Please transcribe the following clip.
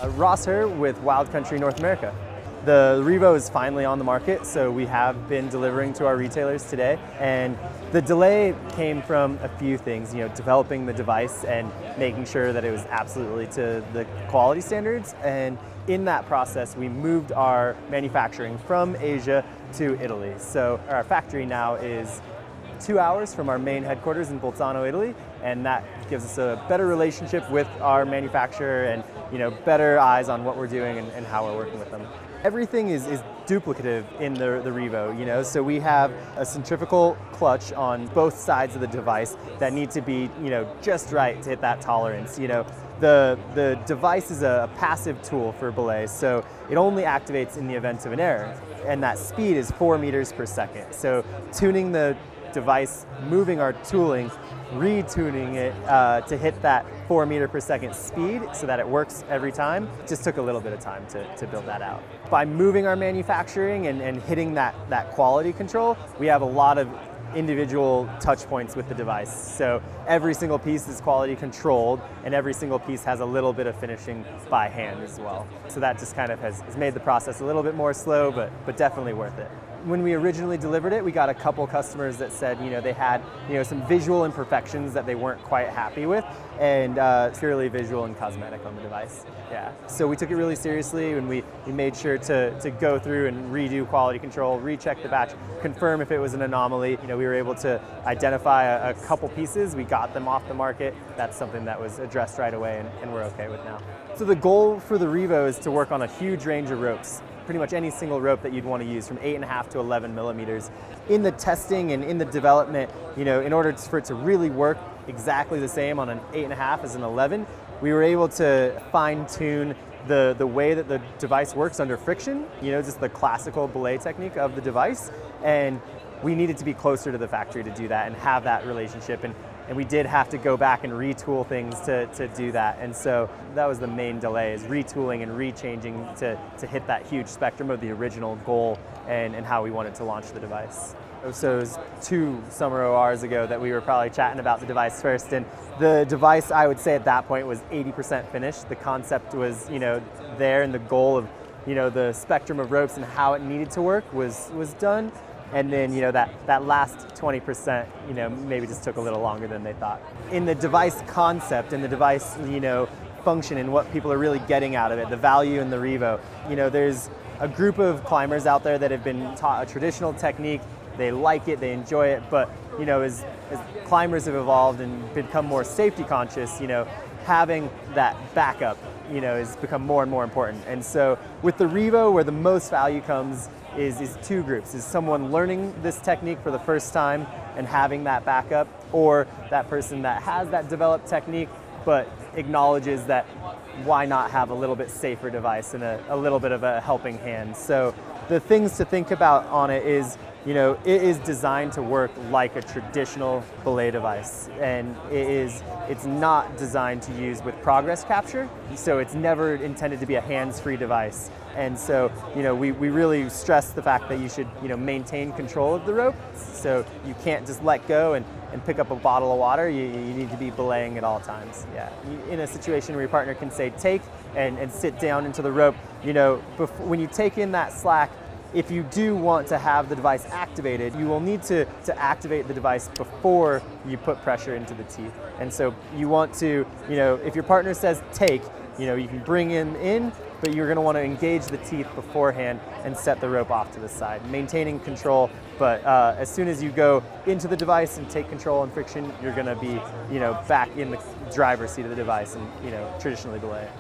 Herr with Wild Country North America. The Revo is finally on the market, so we have been delivering to our retailers today. And the delay came from a few things, developing the device and making sure that it was absolutely to the quality standards. And in that process, we moved our manufacturing from Asia to Italy. So our factory now is 2 hours from our main headquarters in Bolzano, Italy, and that gives us a better relationship with our manufacturer and better eyes on what we're doing and how we're working with them. Everything is duplicative in the Revo, so we have a centrifugal clutch on both sides of the device that need to be, just right to hit that tolerance. The device is a passive tool for belay, so it only activates in the event of an error, and that speed is 4 meters per second. So tuning the device, moving our tooling, retuning it to hit that 4 meter per second speed so that it works every time. It just took a little bit of time to build that out. By moving our manufacturing and hitting that quality control, we have a lot of individual touch points with the device. So every single piece is quality controlled and every single piece has a little bit of finishing by hand as well. So that just kind of has made the process a little bit more slow, but definitely worth it. When we originally delivered it, we got a couple customers that said, they had, some visual imperfections that they weren't quite happy with, and purely visual and cosmetic on the device. Yeah. So we took it really seriously, and we made sure to go through and redo quality control, recheck the batch, confirm if it was an anomaly. We were able to identify a couple pieces. We got them off the market. That's something that was addressed right away, and we're okay with now. So the goal for the Revo is to work on a huge range of ropes. Pretty much any single rope that you'd want to use, from 8.5 to 11 millimeters. In the testing and in the development, in order for it to really work exactly the same on an 8.5 as an 11, we were able to fine tune the way that the device works under friction, just the classical belay technique of the device. And we needed to be closer to the factory to do that and have that relationship. And we did have to go back and retool things to do that. And so that was the main delay, is retooling and rechanging to hit that huge spectrum of the original goal and how we wanted to launch the device. So it was 2 summer ORs ago that we were probably chatting about the device first. And the device, I would say at that point, was 80% finished. The concept was, there, and the goal of, the spectrum of ropes and how it needed to work was done. And then, that last 20%, maybe just took a little longer than they thought. In the device concept and the device, function and what people are really getting out of it, the value in the Revo, there's a group of climbers out there that have been taught a traditional technique. They like it, they enjoy it, but, as climbers have evolved and become more safety conscious, having that backup, has become more and more important. And so with the Revo, where the most value comes is 2 groups. Is someone learning this technique for the first time and having that backup, or that person that has that developed technique but acknowledges that why not have a little bit safer device and a little bit of a helping hand. So the things to think about on it is, it is designed to work like a traditional belay device, and it's not designed to use with progress capture, so it's never intended to be a hands-free device. And so, we really stress the fact that you should, maintain control of the rope, so you can't just let go and pick up a bottle of water. You need to be belaying at all times. Yeah. In a situation where your partner can say take and sit down into the rope, when you take in that slack, if you do want to have the device activated, you will need to activate the device before you put pressure into the teeth. And so you want to, if your partner says take, you can bring him in, but you're going to want to engage the teeth beforehand and set the rope off to the side, maintaining control. But as soon as you go into the device and take control and friction, you're going to be, back in the driver's seat of the device and, traditionally belay it.